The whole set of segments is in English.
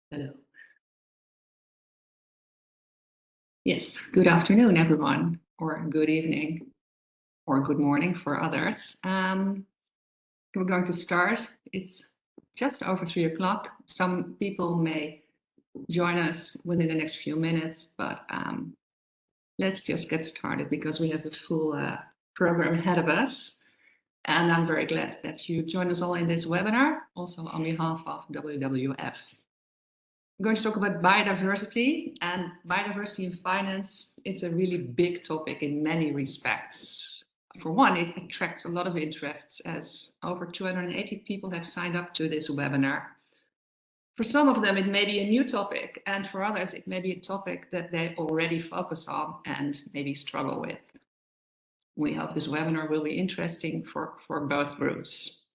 Hello. Yes, good afternoon, everyone, or good evening, or good morning for others. We're going to start. It's just over 3 o'clock. Some people may join us within the next few minutes, but let's just get started because we have a full program ahead of us. And I'm very glad that you joined us all in this webinar, also on behalf of WWF. I'm going to talk about biodiversity, and biodiversity in finance. It's a really big topic in many respects. For one, it attracts a lot of interests, as over 280 people have signed up to this webinar. For some of them, it may be a new topic, and for others, it may be a topic that they already focus on and maybe struggle with. We hope this webinar will be interesting for both groups.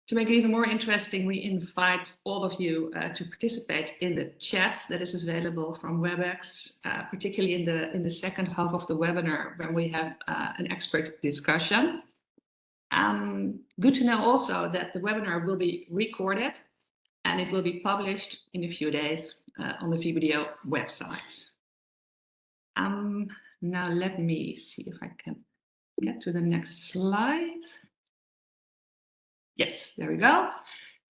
To make it even more interesting, we invite all of you to participate in the chat that is available from WebEx, particularly in the second half of the webinar when we have an expert discussion. Good to know also that the webinar will be recorded and it will be published in a few days on the VBDO website. Now let me see if I can get to the next slide. Yes, there we go.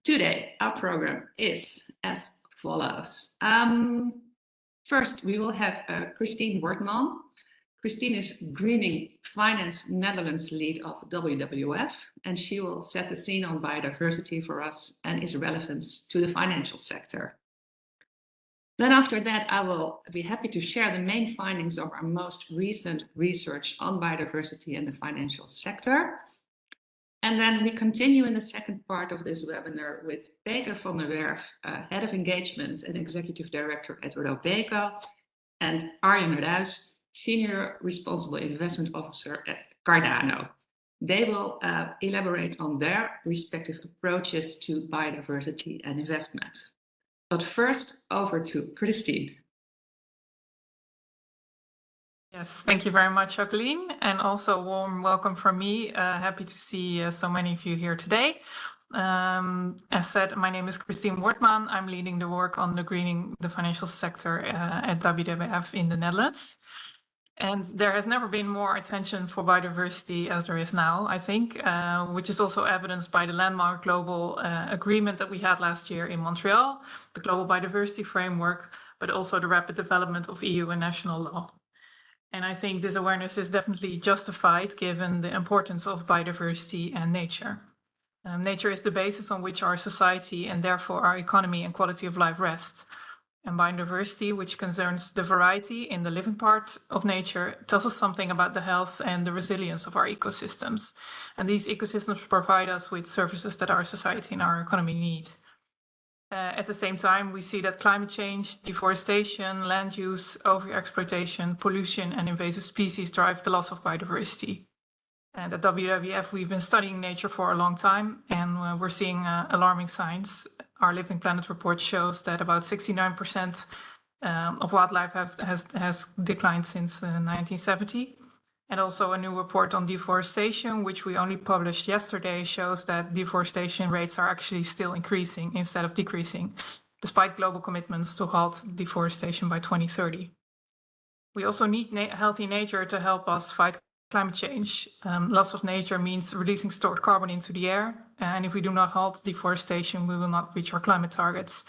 Today, our program is as follows. First, we will have Christine Wortmann. Christine is Greening Finance Netherlands lead of WWF, and she will set the scene on biodiversity for us and its relevance to the financial sector. Then after that, I will be happy to share the main findings of our most recent research on biodiversity in the financial sector. And then we continue in the second part of this webinar with Peter van der Werf, Head of Engagement and Executive Director at Robeco, and Arjan Ruijs, Senior Responsible Investment Officer at Cardano. They will elaborate on their respective approaches to biodiversity and investment. But first, over to Christine. Yes, thank you very much, Jacqueline, and also a warm welcome from me. Happy to see so many of you here today. As said, my name is Christine Wortmann. I'm leading the work on the greening the financial sector at WWF in the Netherlands. And there has never been more attention for biodiversity as there is now, I think, which is also evidenced by the landmark global agreement that we had last year in Montreal, the Global Biodiversity Framework, but also the rapid development of EU and national law. And I think this awareness is definitely justified given the importance of biodiversity and nature. Nature is the basis on which our society and therefore our economy and quality of life rest. And biodiversity, which concerns the variety in the living part of nature, tells us something about the health and the resilience of our ecosystems. And these ecosystems provide us with services that our society and our economy need. At the same time, we see that climate change, deforestation, land use, overexploitation, pollution, and invasive species drive the loss of biodiversity. And at WWF, we've been studying nature for a long time, and we're seeing alarming signs. Our Living Planet report shows that about 69% of wildlife has declined since 1970. And also a new report on deforestation, which we only published yesterday, shows that deforestation rates are actually still increasing instead of decreasing, despite global commitments to halt deforestation by 2030. We also need healthy nature to help us fight climate change. Loss of nature means releasing stored carbon into the air, and if we do not halt deforestation, we will not reach our climate targets.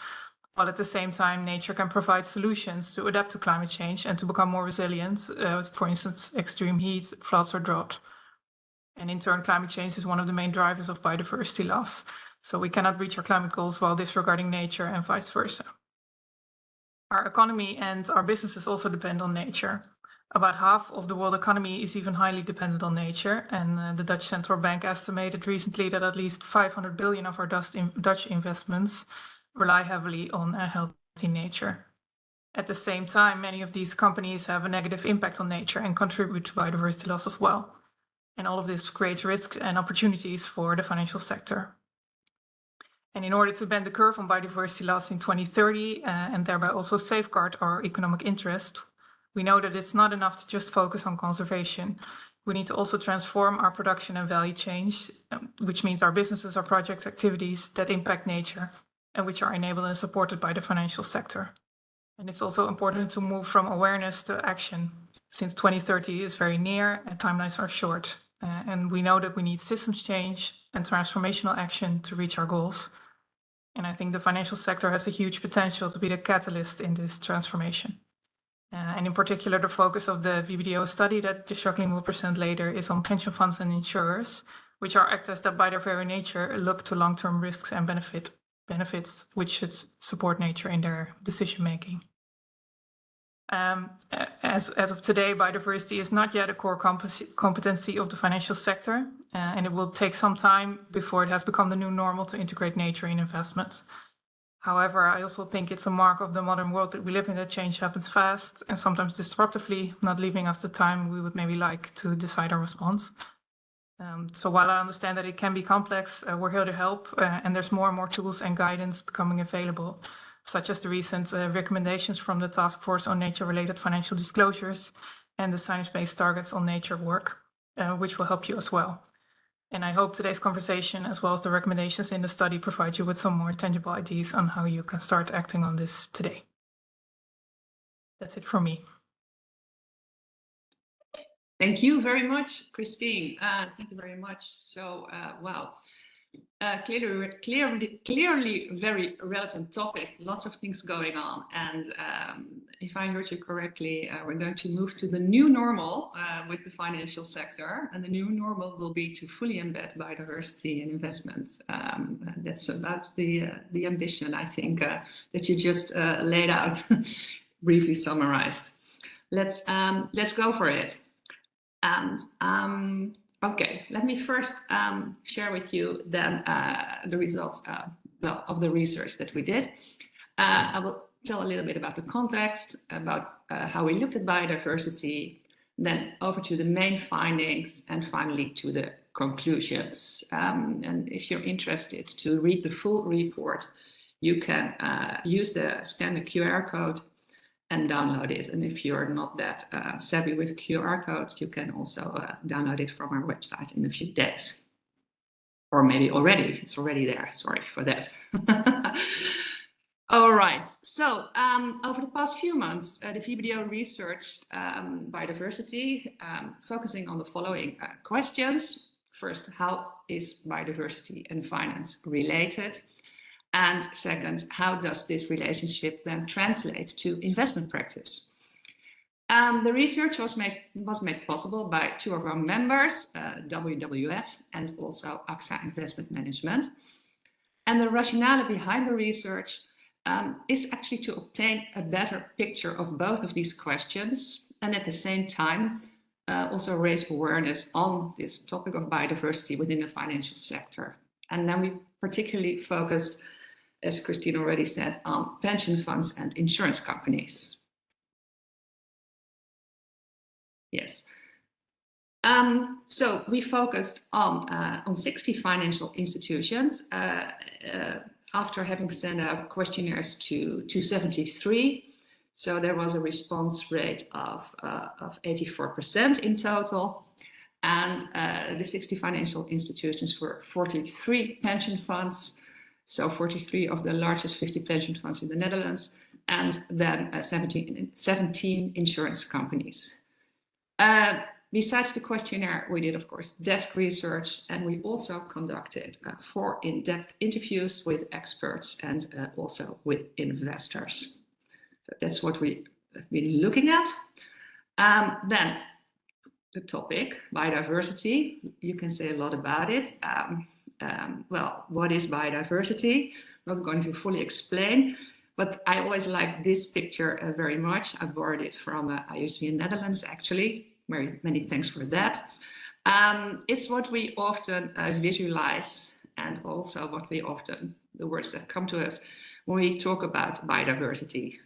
While at the same time, nature can provide solutions to adapt to climate change and to become more resilient, for instance, extreme heat, floods, or drought. And in turn, climate change is one of the main drivers of biodiversity loss. So we cannot reach our climate goals while disregarding nature and vice versa. Our economy and our businesses also depend on nature. About half of the world economy is even highly dependent on nature, and the Dutch Central Bank estimated recently that at least 500 billion of our Dutch investments rely heavily on a healthy nature. At the same time, many of these companies have a negative impact on nature and contribute to biodiversity loss as well. And all of this creates risks and opportunities for the financial sector. And in order to bend the curve on biodiversity loss in 2030 and thereby also safeguard our economic interest, we know that it's not enough to just focus on conservation. We need to also transform our production and value chains, which means our businesses, our projects, activities that impact nature and which are enabled and supported by the financial sector. And it's also important to move from awareness to action, since 2030 is very near and timelines are short. And we know that we need systems change and transformational action to reach our goals. And I think the financial sector has a huge potential to be the catalyst in this transformation. And in particular, the focus of the VBDO study that Jacqueline will present later is on pension funds and insurers, which are actors that by their very nature look to long-term risks and benefits, which should support nature in their decision-making. As of today, biodiversity is not yet a core competency of the financial sector, and it will take some time before it has become the new normal to integrate nature in investments. However, I also think it's a mark of the modern world that we live in that change happens fast and sometimes disruptively, not leaving us the time we would maybe like to decide our response. So while I understand that it can be complex, we're here to help, and there's more and more tools and guidance becoming available, such as the recent recommendations from the Task Force on Nature-related Financial Disclosures and the Science-Based Targets on Nature work, which will help you as well. And I hope today's conversation, as well as the recommendations in the study, provide you with some more tangible ideas on how you can start acting on this today. That's it from me. Thank you very much, Christine. Thank you very much. So, wow. Clearly very relevant topic, lots of things going on. And if I heard you correctly, we're going to move to the new normal with the financial sector. And the new normal will be to fully embed biodiversity in investments. That's the ambition, I think, that you just laid out, briefly summarized. Let's go for it. And okay, let me first share with you then the results of the research that we did. I will tell a little bit about the context, about how we looked at biodiversity, then over to the main findings, and finally to the conclusions. And if you're interested to read the full report, you can scan the QR code and download it. And if you're not that savvy with QR codes, you can also download it from our website in a few days. Or maybe already, it's already there, sorry for that. All right, so over the past few months, the VBDO researched biodiversity, focusing on the following questions. First, how is biodiversity and finance related? And second, how does this relationship then translate to investment practice? The research was made possible by two of our members, WWF and also AXA Investment Management. And the rationale behind the research is actually to obtain a better picture of both of these questions, and at the same time also raise awareness on this topic of biodiversity within the financial sector. And then we particularly focused, as Christine already said, on pension funds and insurance companies. Yes. So we focused on 60 financial institutions after having sent out questionnaires to 73. So there was a response rate of 84% in total. And the 60 financial institutions were 43 pension funds, so 43 of the largest 50 pension funds in the Netherlands, and then 17 insurance companies. Besides the questionnaire, we did, of course, desk research, and we also conducted 4 in-depth interviews with experts and also with investors. So that's what we have been looking at. Then the topic, biodiversity, you can say a lot about it. Well, what is biodiversity? I'm not going to fully explain, but I always like this picture very much. I borrowed it from IUC in Netherlands, actually. Many thanks for that. It's what we often visualize, and also what we often, the words that come to us when we talk about biodiversity.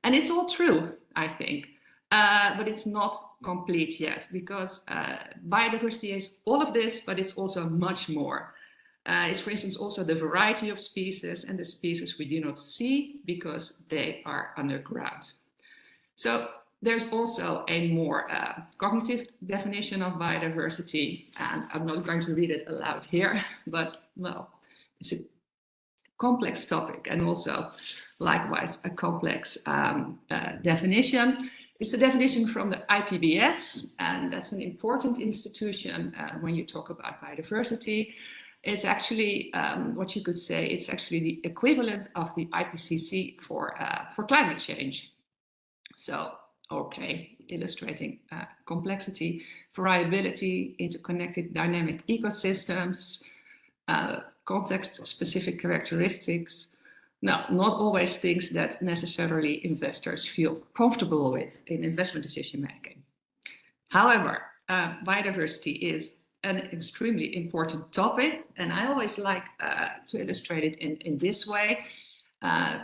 And it's all true, I think, but it's not complete yet, because biodiversity is all of this, but it's also much more. It's, for instance, also the variety of species and the species we do not see because they are underground. So there's also a more cognitive definition of biodiversity, and I'm not going to read it aloud here, but well, it's a complex topic and also likewise a complex definition. It's a definition from the IPBES, and that's an important institution when you talk about biodiversity. It's actually what you could say, it's actually the equivalent of the IPCC for climate change. So, okay, illustrating complexity, variability, interconnected dynamic ecosystems, context-specific characteristics. Now, not always things that necessarily investors feel comfortable with in investment decision-making. However, biodiversity is an extremely important topic, and I always like to illustrate it in this way,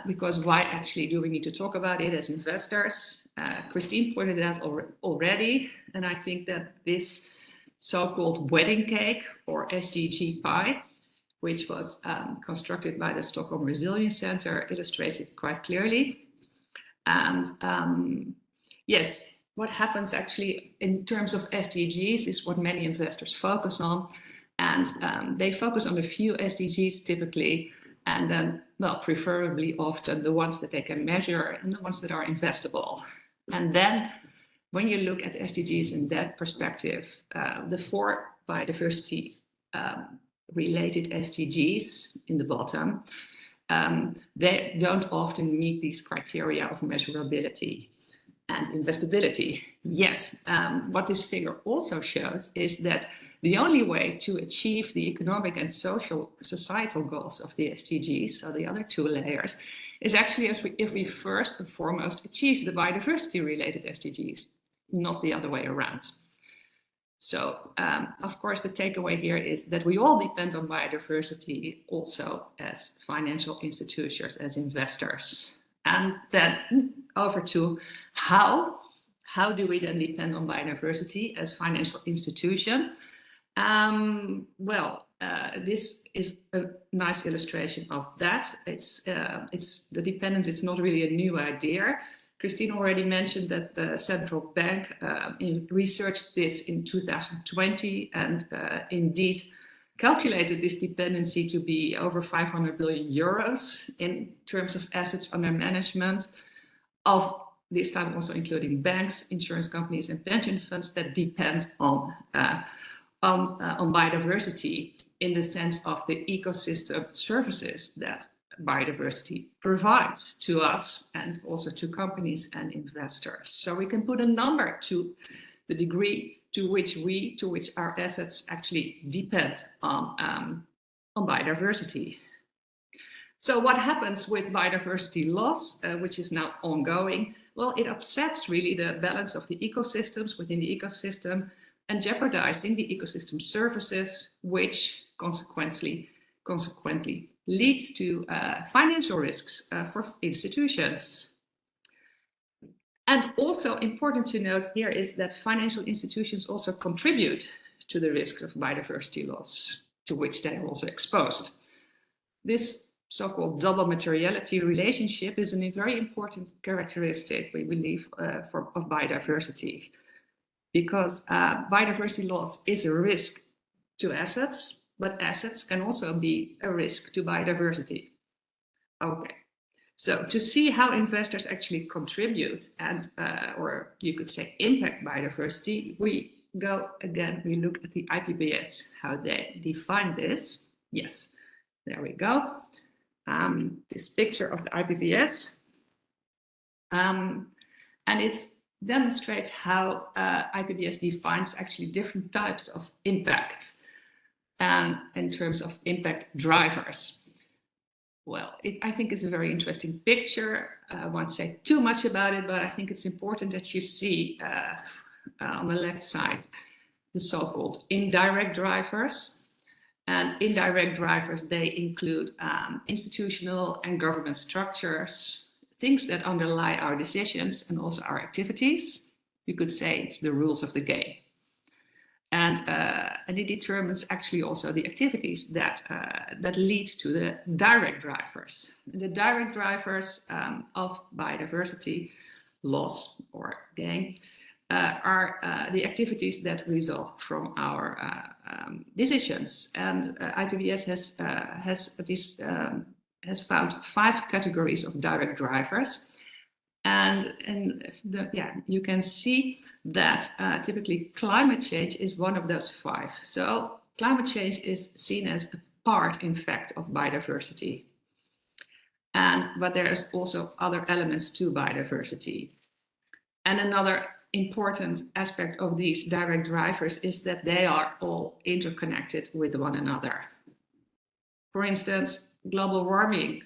because why actually do we need to talk about it as investors? Christine pointed out already, and I think that this so-called wedding cake or SDG pie, which was constructed by the Stockholm Resilience Center, illustrates it quite clearly. And yes, what happens actually in terms of SDGs is what many investors focus on. And they focus on a few SDGs typically, and then, well, preferably often the ones that they can measure and the ones that are investable. And then when you look at SDGs in that perspective, the 4 biodiversity related SDGs in the bottom, they don't often meet these criteria of measurability and investability. Yet, what this figure also shows is that the only way to achieve the economic and societal goals of the SDGs, so the other 2 layers, is actually if we first and foremost achieve the biodiversity related SDGs, not the other way around. So, of course, the takeaway here is that we all depend on biodiversity also as financial institutions, as investors. And then over to how do we then depend on biodiversity as financial institution? This is a nice illustration of that. It's the dependence, it's not really a new idea. Christine already mentioned that the central bank researched this in 2020 and indeed calculated this dependency to be over 500 billion euros in terms of assets under management, of this time also including banks, insurance companies, and pension funds that depend on biodiversity in the sense of the ecosystem services that biodiversity provides to us and also to companies and investors. So we can put a number to the degree to which our assets actually depend on biodiversity. So what happens with biodiversity loss, which is now ongoing? Well, it upsets really the balance of the ecosystems within the ecosystem and jeopardizing the ecosystem services, which consequently leads to financial risks for institutions. And also important to note here is that financial institutions also contribute to the risks of biodiversity loss, to which they are also exposed. This so-called double materiality relationship is a very important characteristic, we believe, of biodiversity, because biodiversity loss is a risk to assets, but assets can also be a risk to biodiversity. Okay, so to see how investors actually contribute and, or you could say impact biodiversity, we look at the IPBES, how they define this. Yes, there we go. This picture of the IPBES. And it demonstrates how IPBES defines actually different types of impact and in terms of impact drivers. Well, I think it's a very interesting picture. I won't say too much about it, but I think it's important that you see on the left side the so-called indirect drivers. And indirect drivers, they include institutional and government structures, things that underlie our decisions and also our activities. You could say it's the rules of the game. And it determines actually also the activities that lead to the direct drivers. The direct drivers of biodiversity loss or gain are the activities that result from our decisions. And IPBES has this has found 5 categories of direct drivers. And you can see that typically climate change is one of those 5. So climate change is seen as a part, in fact, of biodiversity. But there's also other elements to biodiversity. And another important aspect of these direct drivers is that they are all interconnected with one another. For instance, global warming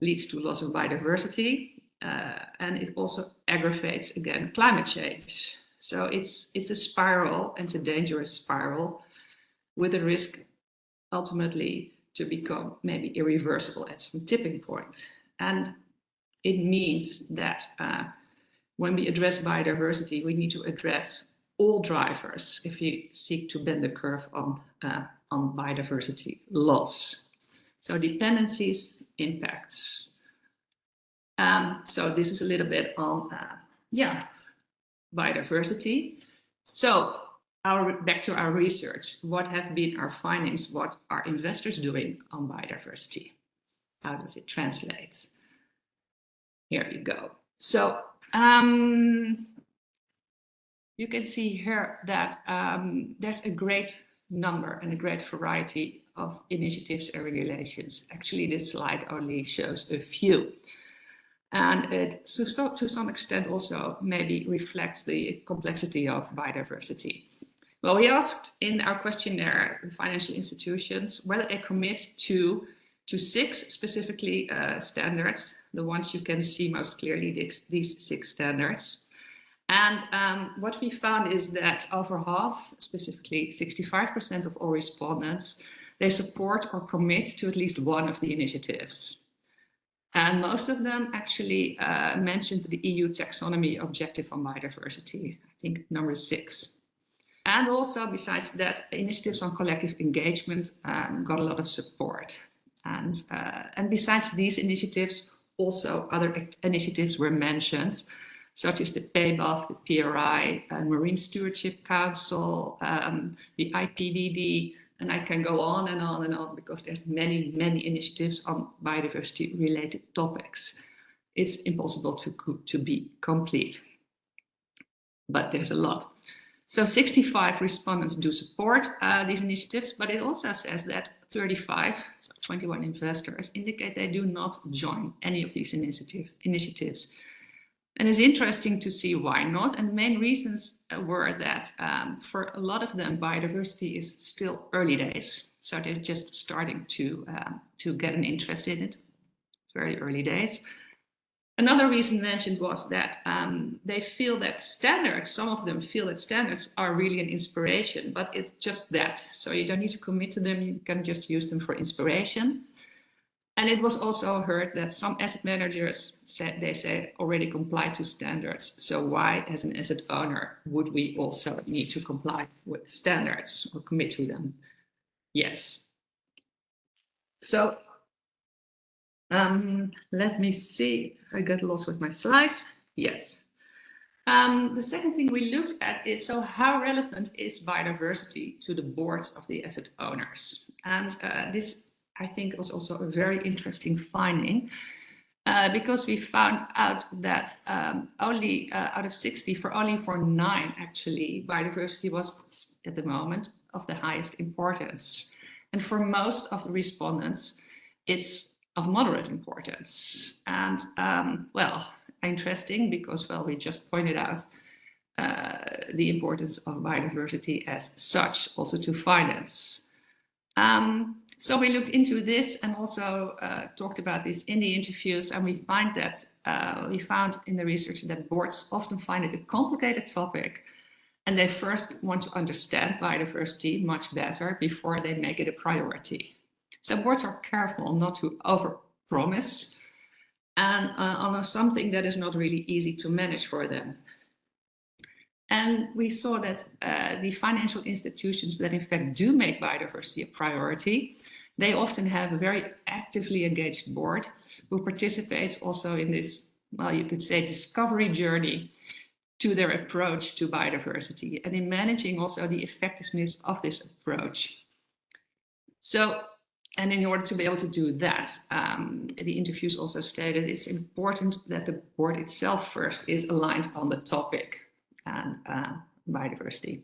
leads to loss of biodiversity, and it also aggravates, again, climate change. So it's a spiral, and it's a dangerous spiral, with a risk ultimately to become maybe irreversible at some tipping point. And it means that when we address biodiversity, we need to address all drivers if you seek to bend the curve on biodiversity loss. So dependencies, impacts. So this is a little bit on biodiversity. So back to our research. What have been our findings? What are investors doing on biodiversity? How does it translate? Here you go. So you can see here that there's a great number and a great variety of initiatives and regulations. Actually, this slide only shows a few. And it, to some extent, also maybe reflects the complexity of biodiversity. Well, we asked in our questionnaire the financial institutions whether they commit to 6 specifically standards, the ones you can see most clearly, these 6 standards. And what we found is that over half, specifically 65% of all respondents, they support or commit to at least one of the initiatives. And most of them actually mentioned the EU taxonomy objective on biodiversity, I think number 6. And also, besides that, initiatives on collective engagement got a lot of support. And besides these initiatives, also other initiatives were mentioned, such as the PBAF, the PRI, Marine Stewardship Council, the IPDD, and I can go on and on and on because there's many, many initiatives on biodiversity-related topics. It's impossible to be complete, but there's a lot. So 65 respondents do support these initiatives, but it also says that 35, so 21 investors, indicate they do not join any of these initiatives. And it's interesting to see why not. And the main reasons were that for a lot of them, biodiversity is still early days. So they're just starting to get an interest in it, very early days. Another reason mentioned was that they feel that standards, some of them feel that standards are really an inspiration, but it's just that. So you don't need to commit to them, you can just use them for inspiration. And it was also heard that some asset managers said, they say, already comply to standards. So why, as an asset owner, would we also need to comply with standards or commit to them? Yes. So let me see. I got lost with my slides. Yes. The second thing we looked at is, so how relevant is biodiversity to the boards of the asset owners? And this, I think, was also a very interesting finding because we found out that only out of 60, only for 9 actually, biodiversity was at the moment of the highest importance. And for most of the respondents, it's of moderate importance. And well, interesting because, well, we just pointed out the importance of biodiversity as such, also to finance. So we looked into this and also talked about this in the interviews, and we found in the research that boards often find it a complicated topic, and they first want to understand biodiversity much better before they make it a priority. So boards are careful not to overpromise and on something that is not really easy to manage for them. And we saw that the financial institutions that in fact do make biodiversity a priority, they often have a very actively engaged board who participates also in this, well, you could say, discovery journey to their approach to biodiversity and in managing also the effectiveness of this approach. So And in order to be able to do that, the interviews also stated it's important that the board itself first is aligned on the topic and biodiversity.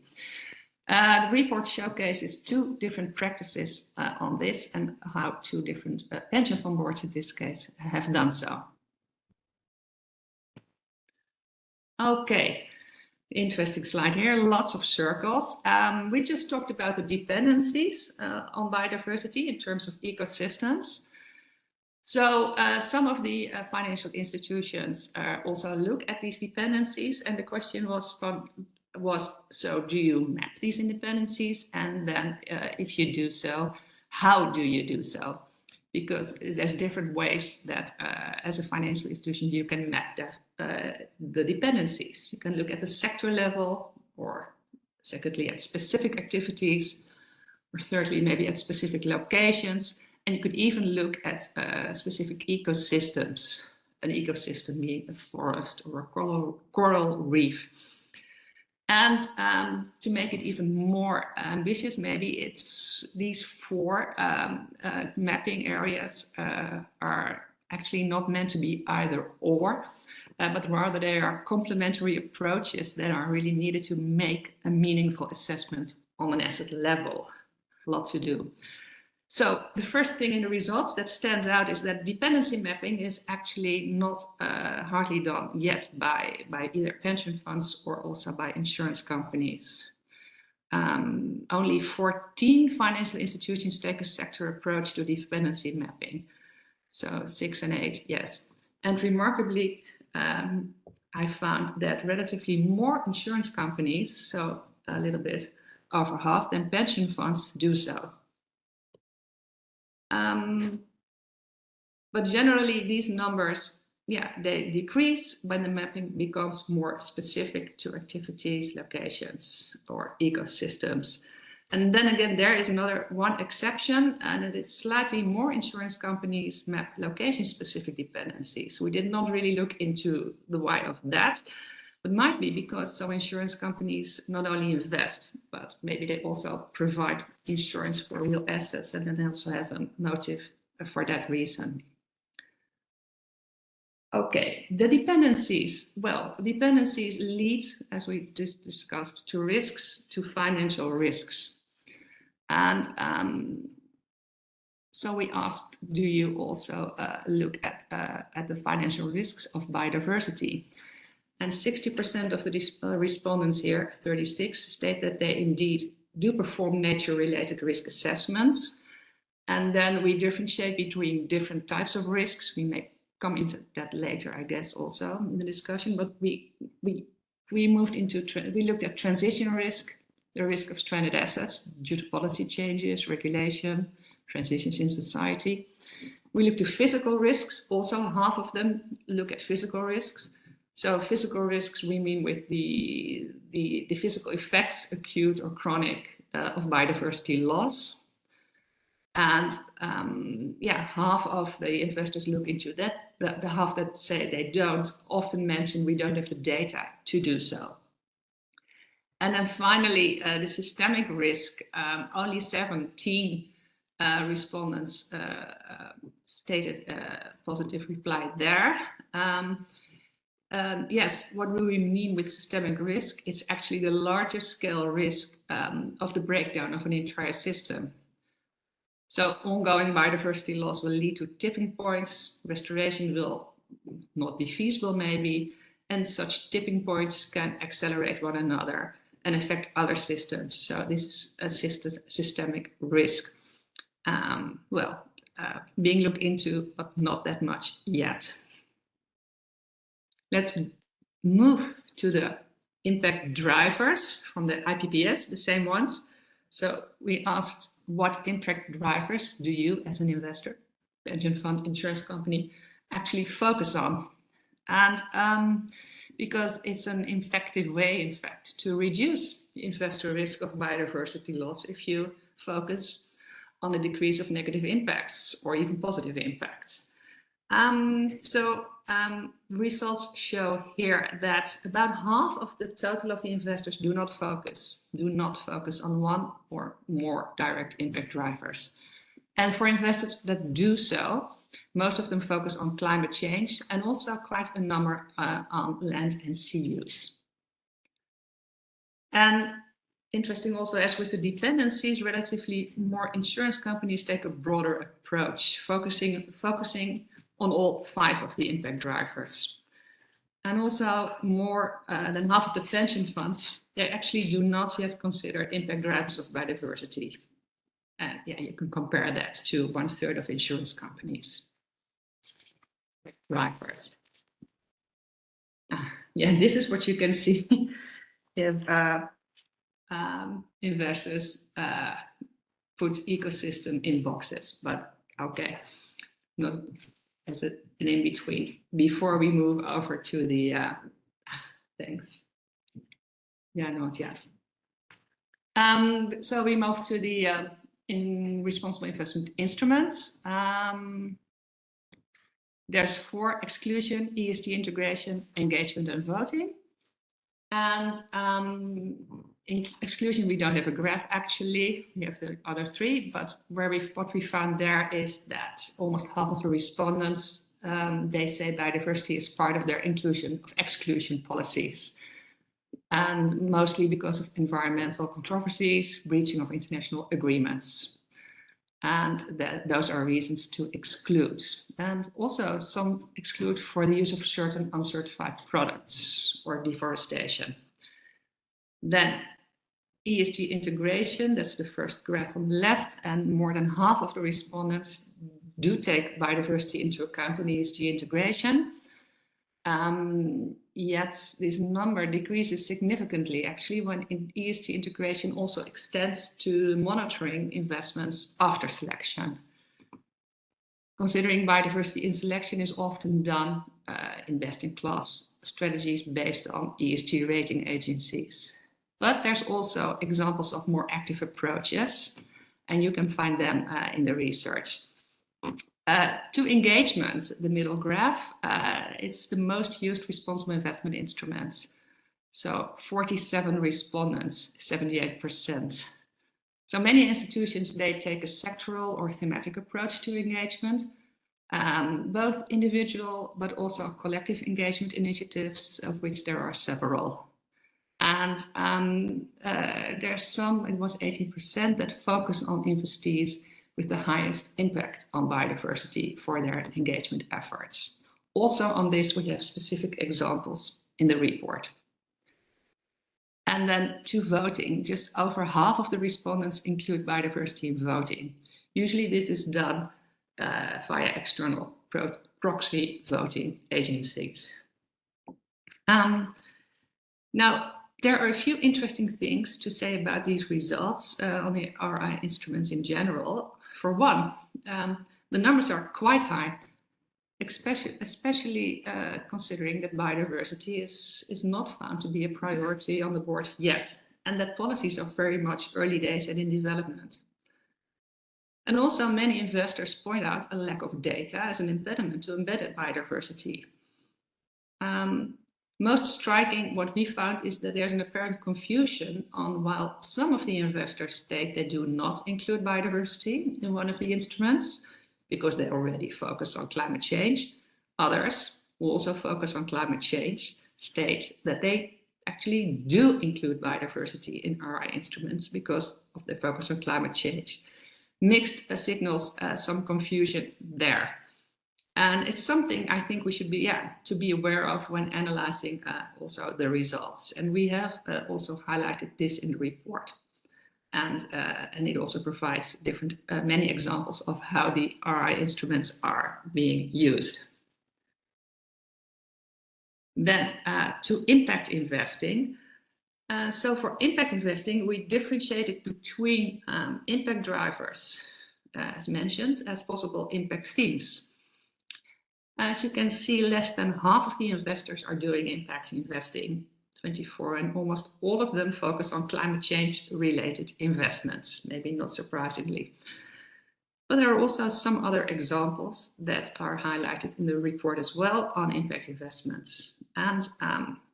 The report showcases 2 different practices on this and how 2 different pension fund boards in this case have done so. Okay, interesting slide here, lots of circles. We just talked about the dependencies on biodiversity in terms of ecosystems. So some of the financial institutions also look at these dependencies, and the question was, so do you map these dependencies? And then if you do so, how do you do so? Because there's different ways that as a financial institution you can map the dependencies. You can look at the sector level, or secondly at specific activities, or thirdly maybe at specific locations, and you could even look at specific ecosystems, an ecosystem being a forest or a coral reef. And to make it even more ambitious, maybe it's these 4 mapping areas are actually not meant to be either or, but rather they are complementary approaches that are really needed to make a meaningful assessment on an asset level. A lot to do. So the first thing in the results that stands out is that dependency mapping is actually not hardly done yet by either pension funds or also by insurance companies. Only 14 financial institutions take a sector approach to dependency mapping. So 6 and 8, yes. And remarkably, I found that relatively more insurance companies, so a little bit over half, than pension funds do so. But generally these numbers, they decrease when the mapping becomes more specific to activities, locations, or ecosystems. And then again, there is one exception, and it is slightly more insurance companies map location-specific dependencies. We did not really look into the why of that, but might be because some insurance companies not only invest, but maybe they also provide insurance for real assets, and then they also have a motive for that reason. Okay, the dependencies. Well, dependencies lead, as we just discussed, to risks, to financial risks. And so we asked, do you also look at the financial risks of biodiversity? And 60% of the respondents here, 36, state that they indeed do perform nature-related risk assessments. And then we differentiate between different types of risks. We may come into that later, I guess, also in the discussion. But we looked at transition risk, the risk of stranded assets due to policy changes, regulation, transitions in society. We looked at physical risks. Also, half of them look at physical risks. So physical risks, we mean with the physical effects, acute or chronic, of biodiversity loss. And half of the investors look into that. The half that say they don't often mention we don't have the data to do so. And then finally, the systemic risk, only 17 respondents stated a positive reply there. Yes, what do we mean with systemic risk? It's actually the largest scale risk of the breakdown of an entire system. So ongoing biodiversity loss will lead to tipping points, restoration will not be feasible maybe, and such tipping points can accelerate one another and affect other systems. So this is a systemic risk. Being looked into, but not that much yet. Let's move to the impact drivers from the IPPS, the same ones. So we asked, what impact drivers do you as an investor, pension fund, insurance company, actually focus on? And because it's an effective way, in fact, to reduce investor risk of biodiversity loss if you focus on the decrease of negative impacts or even positive impacts. Results show here that about half of the total of the investors do not focus on one or more direct impact drivers. And for investors that do so, most of them focus on climate change and also quite a number on land and sea use. And interesting also, as with the dependencies, relatively more insurance companies take a broader approach, focusing on all 5 of the impact drivers. And also more than half of the pension funds, they actually do not yet consider impact drivers of biodiversity. Yeah, you can compare that to 1/3 of insurance companies. Drivers. Yeah, this is what you can see if investors put ecosystem in boxes, but okay, not as an in between. Before we move over to the thanks. Yeah, not yet. So we move to the in responsible investment instruments. There's 4: exclusion, ESG integration, engagement, and voting. And in exclusion, we don't have a graph actually. We have the other 3, but what we found there is that almost half of the respondents, they say biodiversity is part of their exclusion policies. And mostly because of environmental controversies, breaching of international agreements. And those are reasons to exclude. And also some exclude for the use of certain uncertified products or deforestation. Then ESG integration, that's the first graph on the left, and more than half of the respondents do take biodiversity into account in ESG integration. Yet this number decreases significantly actually when ESG integration also extends to monitoring investments after selection. Considering biodiversity in selection is often done in best-in-class strategies based on ESG rating agencies. But there's also examples of more active approaches, and you can find them in the research. To engagement, the middle graph, it's the most used responsible investment instruments. So 47 respondents, 78%. So many institutions, they take a sectoral or thematic approach to engagement, both individual but also collective engagement initiatives, of which there are several. And there's some, it was 18%, that focus on investees with the highest impact on biodiversity for their engagement efforts. Also on this, we have specific examples in the report. And then to voting, just over half of the respondents include biodiversity in voting. Usually this is done via external proxy voting agencies. Now, there are a few interesting things to say about these results on the RI instruments in general. For one, the numbers are quite high, especially considering that biodiversity is not found to be a priority on the board yet, and that policies are very much early days and in development. And also many investors point out a lack of data as an impediment to embedded biodiversity. Most striking, what we found is that there's an apparent confusion on while some of the investors state they do not include biodiversity in one of the instruments because they already focus on climate change. Others, who also focus on climate change, state that they actually do include biodiversity in RI instruments because of their focus on climate change. Mixed signals some confusion there. And it's something I think we should be, to be aware of when analyzing also the results. And we have also highlighted this in the report. And it also provides different, many examples of how the RI instruments are being used. Then to impact investing. So for impact investing, we differentiated between impact drivers, as mentioned, as possible impact themes. As you can see, less than half of the investors are doing impact investing, 24, and almost all of them focus on climate change related investments, maybe not surprisingly. But there are also some other examples that are highlighted in the report as well on impact investments. And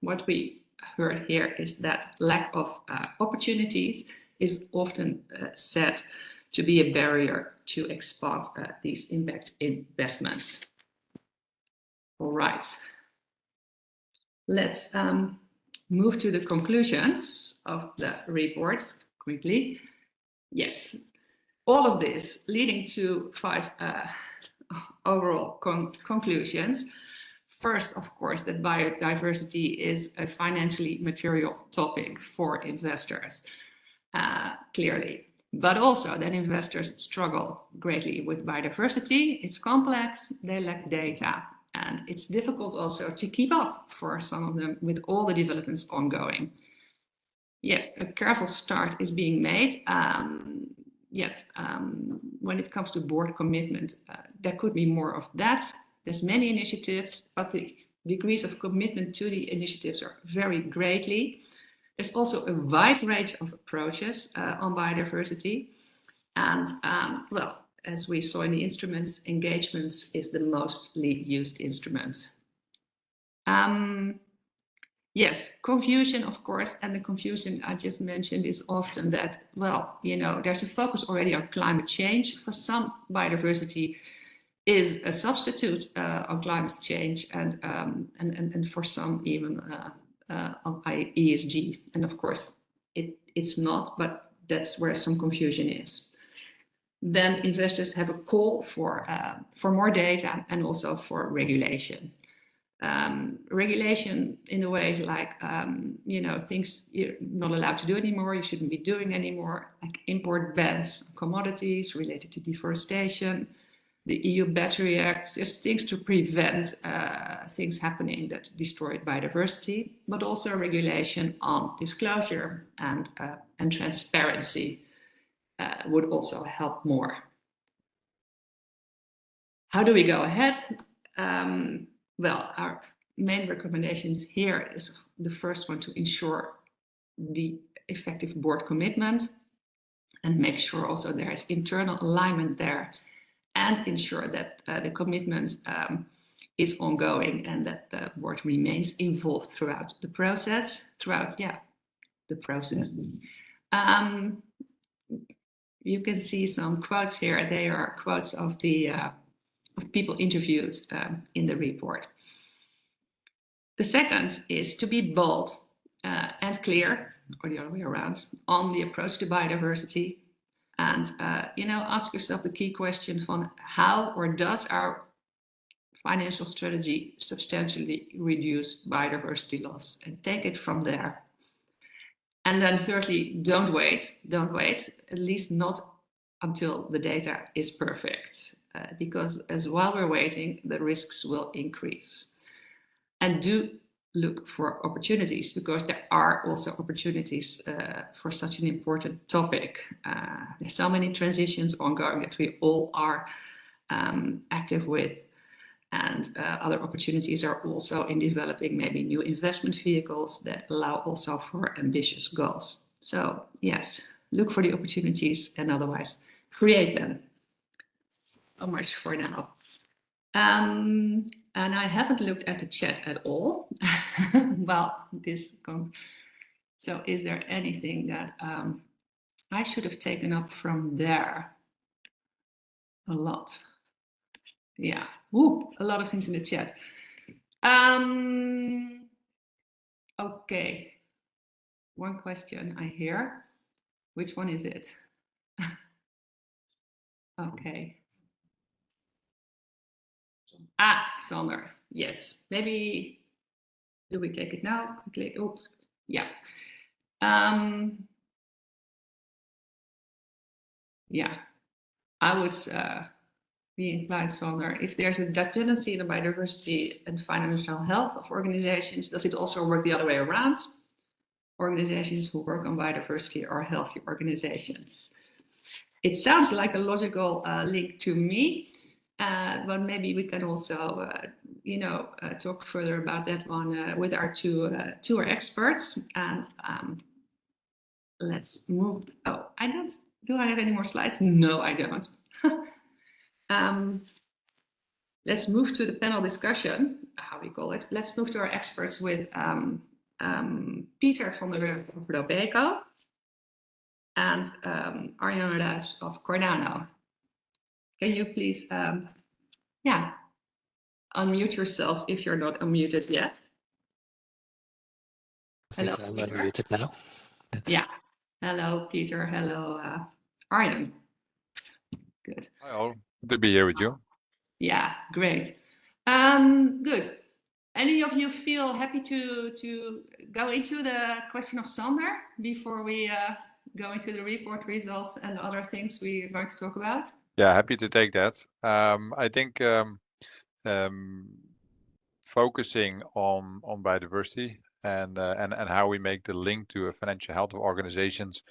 what we heard here is that lack of opportunities is often said to be a barrier to expand these impact investments. All right, let's move to the conclusions of the report quickly. Yes, all of this leading to 5 overall conclusions. First, of course, that biodiversity is a financially material topic for investors, clearly. But also that investors struggle greatly with biodiversity. It's complex, they lack data, and it's difficult also to keep up for some of them with all the developments ongoing. Yet a careful start is being made. When it comes to board commitment, there could be more of that. There's many initiatives, but the degrees of commitment to the initiatives are very greatly. There's also a wide range of approaches on biodiversity. And well, as we saw in the instruments, engagements is the mostly used instrument. Yes, confusion, of course, and the confusion I just mentioned is often that, well, you know, there's a focus already on climate change. For some, biodiversity is a substitute on climate change, and for some even on ESG. And of course, it's not, but that's where some confusion is. Then investors have a call for more data and also for regulation. Regulation in a way like, you know, things you're not allowed to do anymore, you shouldn't be doing anymore, like import bans on commodities related to deforestation, the EU Battery Act, just things to prevent things happening that destroy biodiversity, but also regulation on disclosure and transparency would also help more. How do we go ahead? Well, our main recommendations here is the first one to ensure the effective board commitment and make sure also there is internal alignment there and ensure that the commitment is ongoing and that the board remains involved throughout the process, You can see some quotes here. They are quotes of the of people interviewed in the report. The second is to be bold and clear, or the other way around, on the approach to biodiversity. And, you know, ask yourself the key question from how or does our financial strategy substantially reduce biodiversity loss, and take it from there. And then thirdly, don't wait, at least not until the data is perfect. Because as while we're waiting, the risks will increase. And do look for opportunities, because there are also opportunities for such an important topic. There's so many transitions ongoing that we all are active with. And other opportunities are also in developing maybe new investment vehicles that allow also for ambitious goals. So yes, look for the opportunities and otherwise create them. So much for now. And I haven't looked at the chat at all. Well, so is there anything that I should have taken up from there? A lot. Yeah, woo, a lot of things in the chat. Okay, one question I hear. Which one is it? Okay. Sander, yes. Maybe, do we take it now? Quickly. Oops. Yeah. Yeah, I would be inclined, Sander, if there's a dependency in the biodiversity and financial health of organizations, does it also work the other way around? Organizations who work on biodiversity are healthy organizations. It sounds like a logical link to me. But maybe we can also, you know, talk further about that one with our two experts. And let's move. Oh, do I have any more slides? No, I don't. Let's move to the panel discussion, how we call it. Let's move to our experts with Peter van der Robeco and Arjan Ruijs of Cordano. can you please, unmute yourself if you're not unmuted yet? Hello, I'm Peter. unmuted now. Yeah. Hello, Peter. Hello, Arjan. Good. Hi all, good to be here with you. Yeah, great. Good. Any of you feel happy to go into the question of Sander before we go into the report results and other things we're going to talk about? Yeah, happy to take that. I think focusing on biodiversity and how we make the link to a financial health of organizations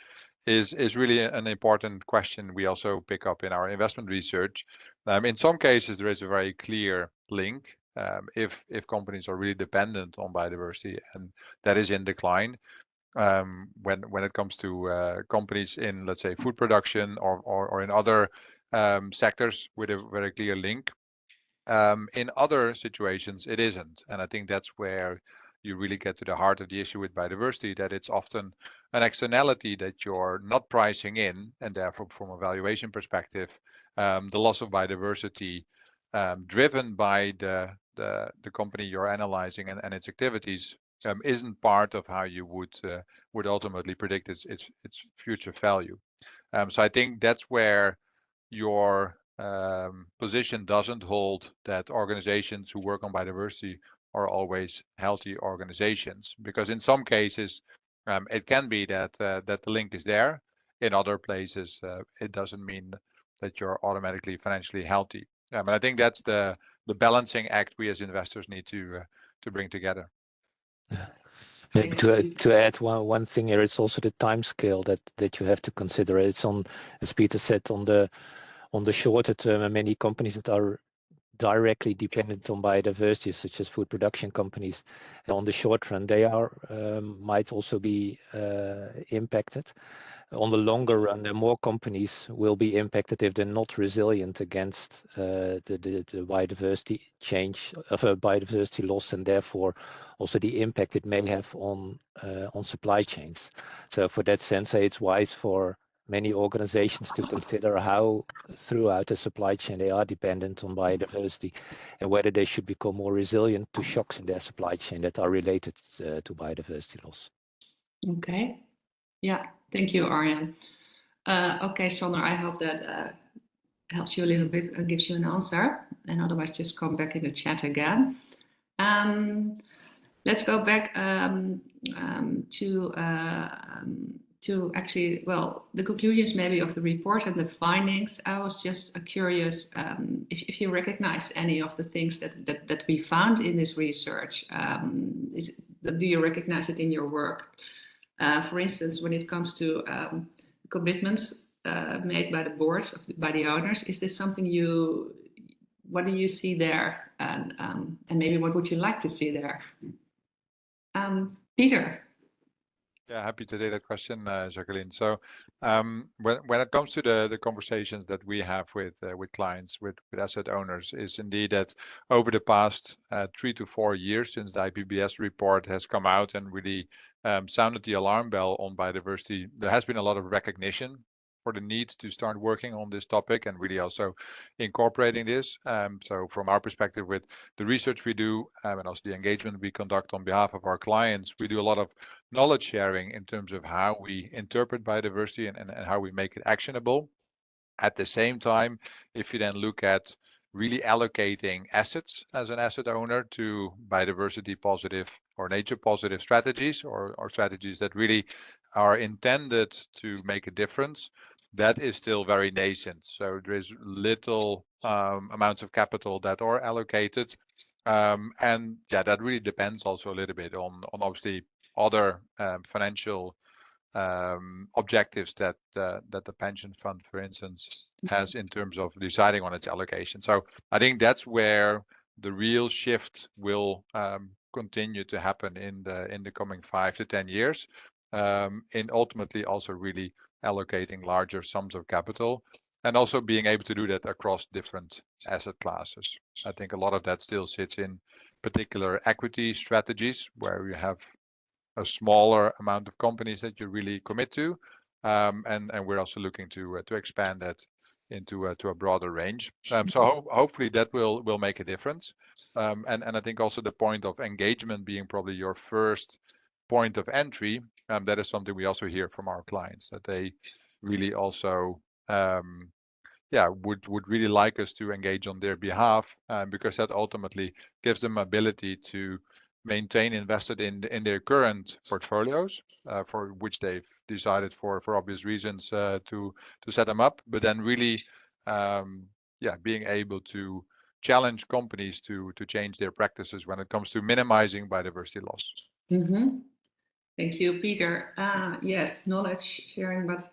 is really an important question we also pick up in our investment research. In some cases, there is a very clear link. If companies are really dependent on biodiversity and that is in decline, when it comes to companies in, let's say, food production or in other sectors with a very clear link. In other situations, it isn't. And I think that's where you really get to the heart of the issue with biodiversity, that it's often an externality that you're not pricing in, and therefore from a valuation perspective, the loss of biodiversity driven by the company you're analyzing and its activities isn't part of how you would ultimately predict its future value. So I think that's where your position doesn't hold, that organizations who work on biodiversity are always healthy organizations, because in some cases it can be that the link is there. In other places it doesn't mean that you're automatically financially healthy. And I think that's the balancing act we as investors need to bring together. Yeah. Maybe to add one thing here, it's also the time scale that you have to consider. It's on, as Peter said, on the shorter term, and many companies that are directly dependent on biodiversity, such as food production companies, and on the short run, they are might also be impacted. On the longer run, the more companies will be impacted if they're not resilient against the biodiversity change of a biodiversity loss, and therefore also the impact it may have on supply chains. So for that sense, it's wise for many organizations to consider how throughout the supply chain they are dependent on biodiversity, and whether they should become more resilient to shocks in their supply chain that are related to biodiversity loss. Okay. Yeah, thank you, Arjan. Okay, Sander, I hope that helps you a little bit and gives you an answer. And otherwise, just come back in the chat again. Let's go back to actually, well, the conclusions maybe of the report and the findings. I was just curious if you recognize any of the things that we found in this research. Do you recognize it in your work? For instance, when it comes to commitments made by the boards, by the owners, is this something what do you see there? And maybe what would you like to see there? Peter. Yeah, happy to take that question, Jacqueline. So when it comes to the conversations that we have with clients, with asset owners, is indeed that over the past 3 to 4 years since the IPBES report has come out and really sounded the alarm bell on biodiversity, there has been a lot of recognition for the need to start working on this topic and really also incorporating this. So from our perspective, with the research we do and also the engagement we conduct on behalf of our clients, we do a lot of knowledge sharing in terms of how we interpret biodiversity and how we make it actionable. At the same time, if you then look at really allocating assets as an asset owner to biodiversity positive or nature positive strategies, or strategies that really are intended to make a difference, that is still very nascent. So there is little amounts of capital that are allocated. And yeah, that really depends also a little bit on obviously other financial objectives that the pension fund, for instance, has in terms of deciding on its allocation. So I think that's where the real shift will continue to happen in the coming 5 to 10 years, in ultimately also really allocating larger sums of capital and also being able to do that across different asset classes. I think a lot of that still sits in particular equity strategies where you have a smaller amount of companies that you really commit to, and we're also looking to expand that into to a broader range. So hopefully that will make a difference. And I think also the point of engagement being probably your first point of entry, that is something we also hear from our clients, that they really also would really like us to engage on their behalf, because that ultimately gives them ability to maintain invested in their current portfolios, for which they've decided for obvious reasons to set them up, but then really being able to challenge companies to change their practices when it comes to minimizing biodiversity loss. Mm-hmm. Thank you, Peter. Yes, knowledge sharing, but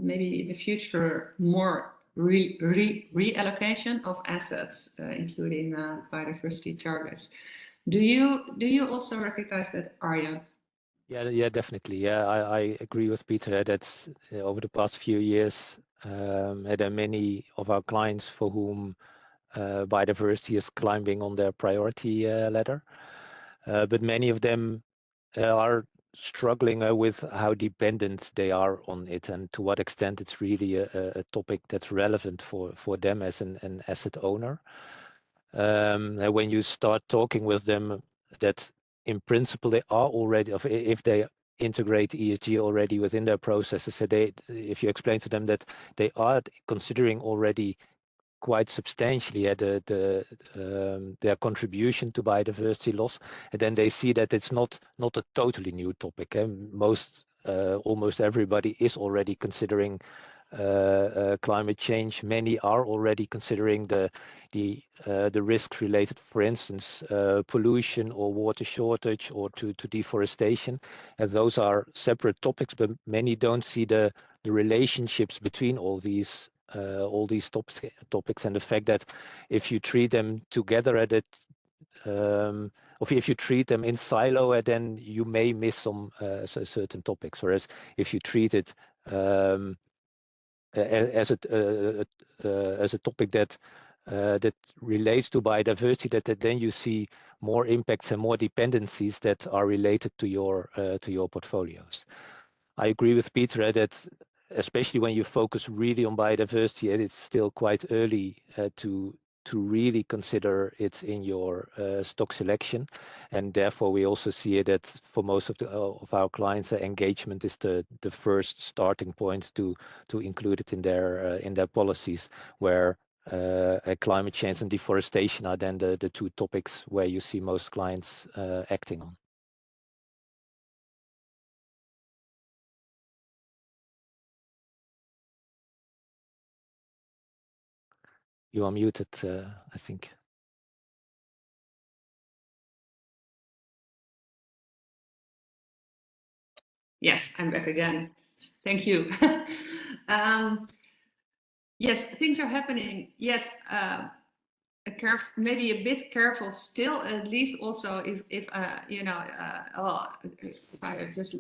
maybe in the future more reallocation of assets, including biodiversity targets. Do you also recognize that, Arjan? Yeah, definitely. Yeah, I agree with Peter that over the past few years, there are many of our clients for whom biodiversity is climbing on their priority ladder, but many of them are struggling with how dependent they are on it and to what extent it's really a topic that's relevant for them as an asset owner. When you start talking with them, that in principle they are already, if they integrate ESG already within their processes, so if you explain to them that they are considering already quite substantially their contribution to biodiversity loss, and then they see that it's not a totally new topic. Almost everybody is already considering climate change. Many are already considering the risks related, for instance, pollution or water shortage or to deforestation, and those are separate topics, but many don't see the relationships between all these topics, and the fact that if you treat them together or if you treat them in silo, then you may miss some certain topics. Whereas if you treat it as a topic that relates to biodiversity, that then you see more impacts and more dependencies that are related to your portfolios. I agree with Peter that especially when you focus really on biodiversity, it's still quite early to really consider it in your stock selection, and therefore we also see it that for most of our clients, engagement is the first starting point to include it in their policies, where climate change and deforestation are then the two topics where you see most clients acting on. You are muted, I think. Yes, I'm back again. Thank you. Yes, things are happening, yet maybe a bit careful still, at least also if I just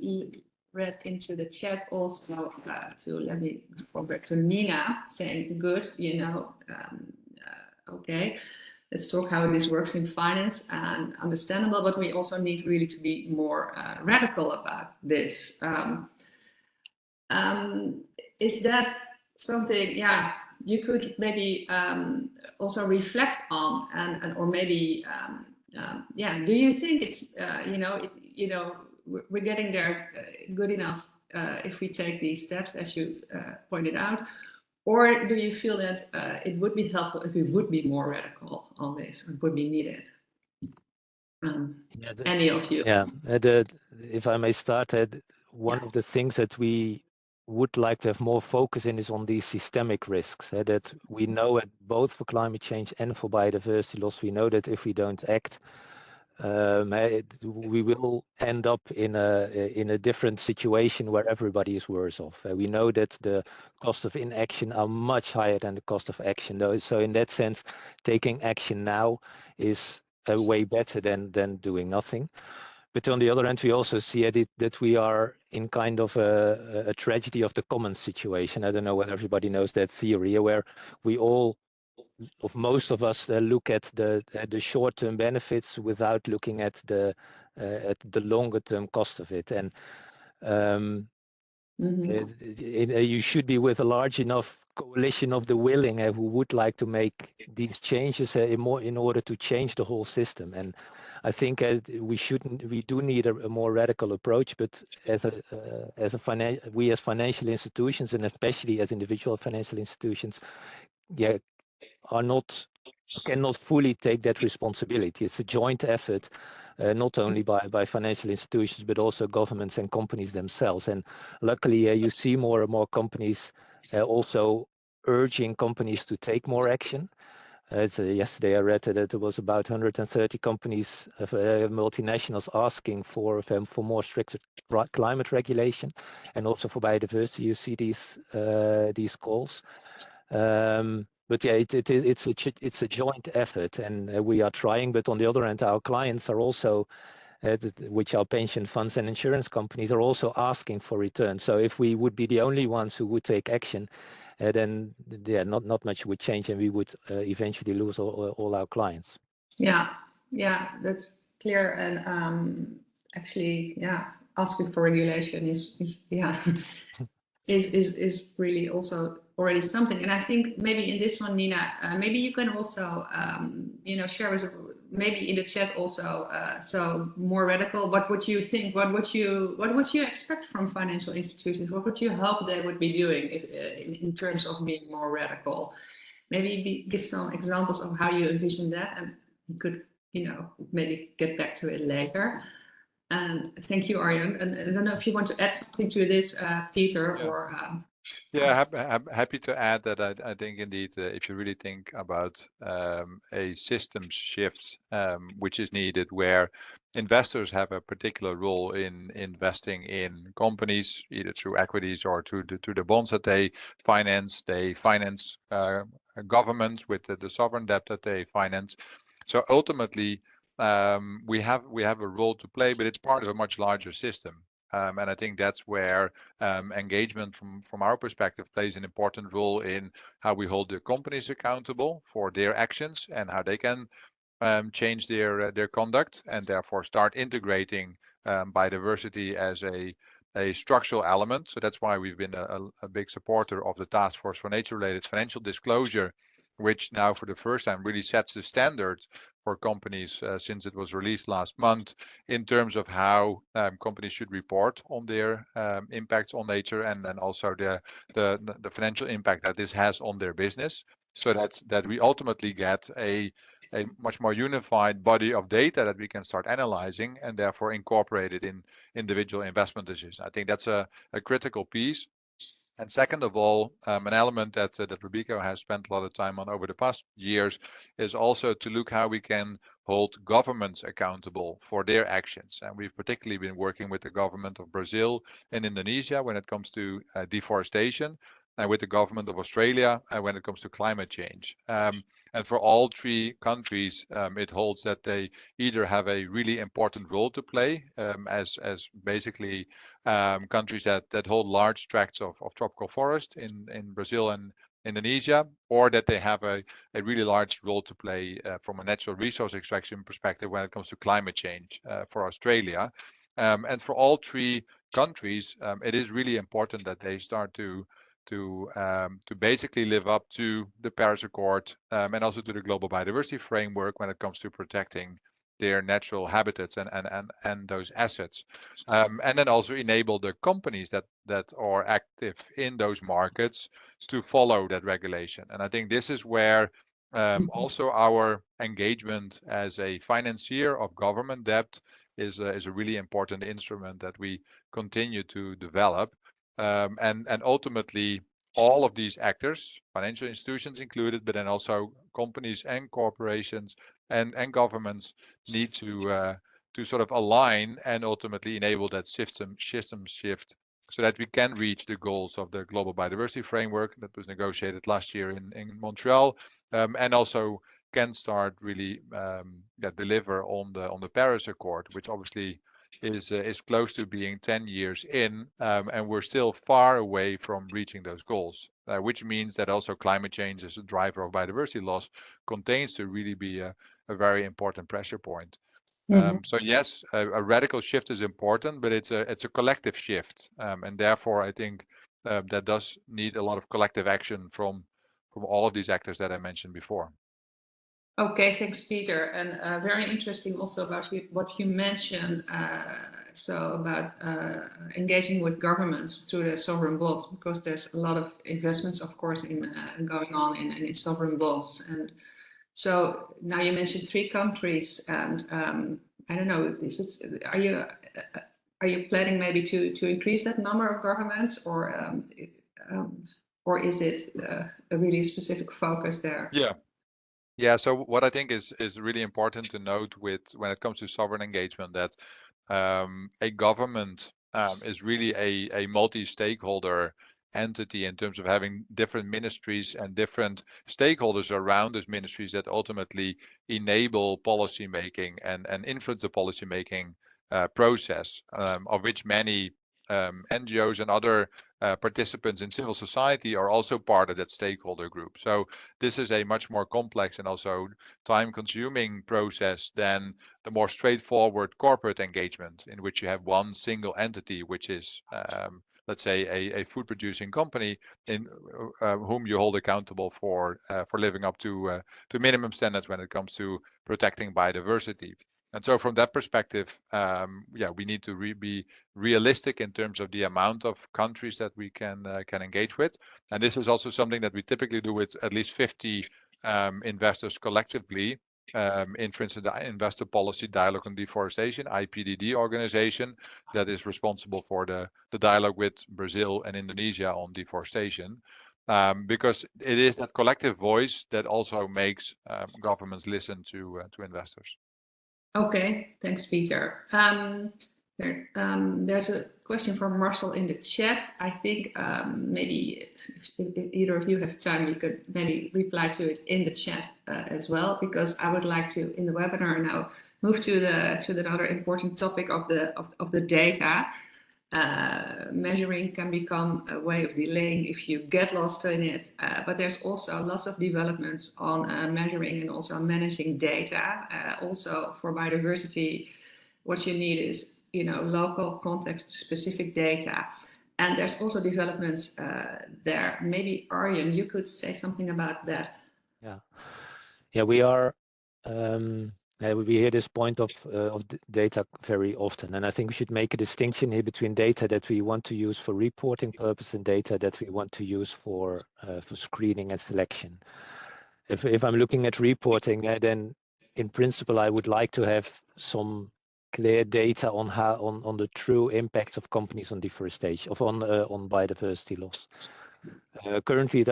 read into the chat also let me go back to Nina saying good, okay, let's talk how this works in finance, and understandable, but we also need really to be more radical about this. Is that something, you could maybe also reflect on, and or maybe, do you think it's, we're getting there good enough if we take these steps, as you pointed out, or do you feel that it would be helpful if we would be more radical on this, or would be needed? Any of you? Yeah, if I may start, one of the things that we would like to have more focus in is on these systemic risks. That we know that both for climate change and for biodiversity loss, we know that if we don't act, we will end up in a different situation where everybody is worse off. We know that the cost of inaction are much higher than the cost of action, though. So in that sense, taking action now is way better than doing nothing. But on the other hand, we also see that we are in kind of a tragedy of the commons situation. I don't know whether everybody knows that theory, where most of us look at the short-term benefits without looking at the longer-term cost of it. And You should be with a large enough coalition of the willing who would like to make these changes in order to change the whole system. And I think we do need a more radical approach, but we as financial institutions, and especially as individual financial institutions, cannot fully take that responsibility. It's a joint effort, not only by financial institutions, but also governments and companies themselves. And luckily, you see more and more companies also urging companies to take more action. Yesterday I read that there was about 130 companies, multinationals, asking for more stricter climate regulation, and also for biodiversity. You see these calls. But yeah, it's a joint effort, and we are trying. But on the other hand, our clients are also, which are pension funds and insurance companies, are also asking for return. So if we would be the only ones who would take action, then not much would change, and we would eventually lose all our clients. Yeah, that's clear. And actually, asking for regulation is really also already something. And I think maybe in this one, Nina, maybe you can also share with maybe in the chat also, so more radical, what would you think, what would you expect from financial institutions? What would you hope they would be doing in terms of being more radical? Maybe give some examples of how you envision that, and you could maybe get back to it later. And thank you, Arjan. And I don't know if you want to add something to this, Peter, or... Happy to add that I think indeed, if you really think about a systems shift, which is needed, where investors have a particular role in investing in companies, either through equities or through the bonds that they finance. They finance governments with the sovereign debt that they finance. So ultimately, we have a role to play, but it's part of a much larger system. And I think that's where engagement from our perspective plays an important role in how we hold the companies accountable for their actions and how they can change their conduct, and therefore start integrating biodiversity as a structural element. So that's why we've been a big supporter of the Task Force for Nature-related Financial Disclosure, which now for the first time really sets the standard for companies since it was released last month, in terms of how companies should report on their impacts on nature, and then also the financial impact that this has on their business, so that we ultimately get a much more unified body of data that we can start analyzing and therefore incorporate it in individual investment decisions. I think that's a critical piece. And second of all, an element that Rubico has spent a lot of time on over the past years is also to look how we can hold governments accountable for their actions. And we've particularly been working with the government of Brazil and Indonesia when it comes to deforestation, and with the government of Australia when it comes to climate change. And for all three countries, it holds that they either have a really important role to play as basically countries that hold large tracts of tropical forest in Brazil and Indonesia, or that they have a really large role to play from a natural resource extraction perspective when it comes to climate change for Australia. And for all three countries, it is really important that they start to basically live up to the Paris Accord and also to the Global Biodiversity Framework when it comes to protecting their natural habitats and those assets, and then also enable the companies that are active in those markets to follow that regulation. And I think this is where also our engagement as a financier of government debt is a really important instrument that we continue to develop. And ultimately, all of these actors, financial institutions included, but then also companies and corporations and governments, need to sort of align and ultimately enable that system shift, so that we can reach the goals of the Global Biodiversity Framework that was negotiated last year in Montreal, and also can start really deliver on the Paris Accord, which obviously is close to being 10 years in, and we're still far away from reaching those goals, which means that also climate change as a driver of biodiversity loss continues to really be a very important pressure point. So yes, a radical shift is important, but it's a collective shift, and therefore I think that does need a lot of collective action from all of these actors that I mentioned before. Okay, thanks, Peter. And very interesting also about what you mentioned, so about engaging with governments through the sovereign bonds, because there's a lot of investments, of course, in going on in sovereign bonds. And so now you mentioned 3 countries, and I don't know, are you planning maybe to increase that number of governments, or is it a really specific focus there? Yeah, so what I think is really important to note when it comes to sovereign engagement, that a government is really a multi-stakeholder entity in terms of having different ministries and different stakeholders around those ministries that ultimately enable policy making and influence the policy making process, of which many NGOs and other participants in civil society are also part of that stakeholder group. So this is a much more complex and also time-consuming process than the more straightforward corporate engagement, in which you have one single entity, which is, let's say, a food-producing company in whom you hold accountable for living up to minimum standards when it comes to protecting biodiversity. And so from that perspective, we need to be realistic in terms of the amount of countries that we can engage with. And this is also something that we typically do with at least 50 investors collectively, in, for instance, the Investor Policy Dialogue on Deforestation, IPDD organization, that is responsible for the dialogue with Brazil and Indonesia on deforestation. Because it is that collective voice that also makes governments listen to investors. Okay, thanks, Peter. There's a question from Marcel in the chat. I think maybe if either of you have time, you could maybe reply to it in the chat as well, because I would like to, in the webinar now, move to another important topic of the data. Measuring can become a way of delaying if you get lost in it, but there's also lots of developments on measuring and also managing data. Also for biodiversity, what you need is local context-specific data, and there's also developments there. Maybe Arjan, you could say something about that. Yeah, we are. We hear this point of data very often, and I think we should make a distinction here between data that we want to use for reporting purpose and data that we want to use for screening and selection. If I'm looking at reporting, then in principle I would like to have some clear data on the true impact of companies on deforestation, on biodiversity loss. Currently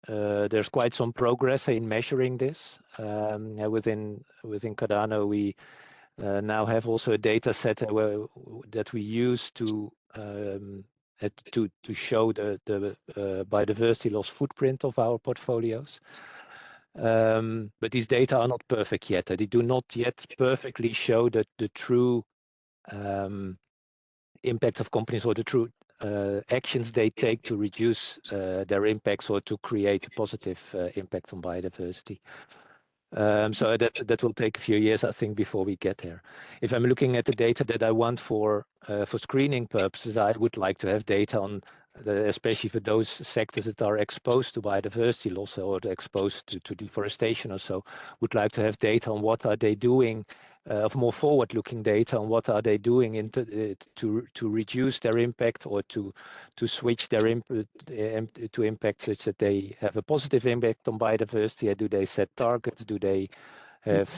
there's quite some progress in measuring this. Within Cardano, we now have also a data set that we use to show the biodiversity loss footprint of our portfolios. But these data are not perfect yet. They do not yet perfectly show the true impact of companies, or the true actions they take to reduce their impacts or to create a positive impact on biodiversity. So that will take a few years, I think, before we get there. If I'm looking at the data that I want for screening purposes, I would like to have data on, especially for those sectors that are exposed to biodiversity loss or exposed to deforestation or so, would like to have data on what are they doing, of more forward-looking data on what are they doing to reduce their impact, or to switch their input to impact such that they have a positive impact on biodiversity. Do they set targets? Do they have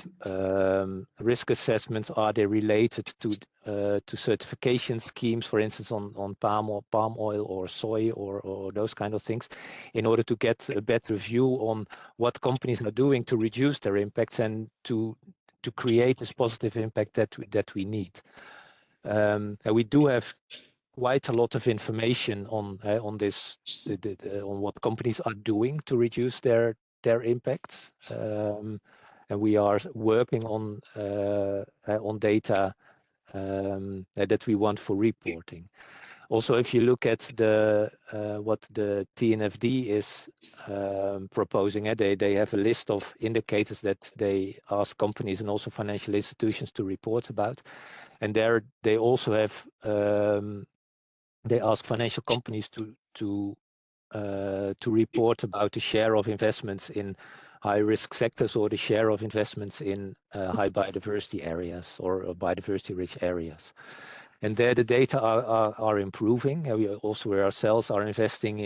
risk assessments? Are they related to certification schemes, for instance, on palm oil or soy or those kind of things, in order to get a better view on what companies are doing to reduce their impacts and to create this positive impact that we need. And we do have quite a lot of information on this, on what companies are doing to reduce their impacts. And we are working on data that we want for reporting. Also, if you look at the what the TNFD is proposing, they have a list of indicators that they ask companies and also financial institutions to report about, and there they also have they ask financial companies to report about the share of investments in high-risk sectors or the share of investments in high biodiversity areas or biodiversity-rich areas. And there the data are improving. We also ourselves are investing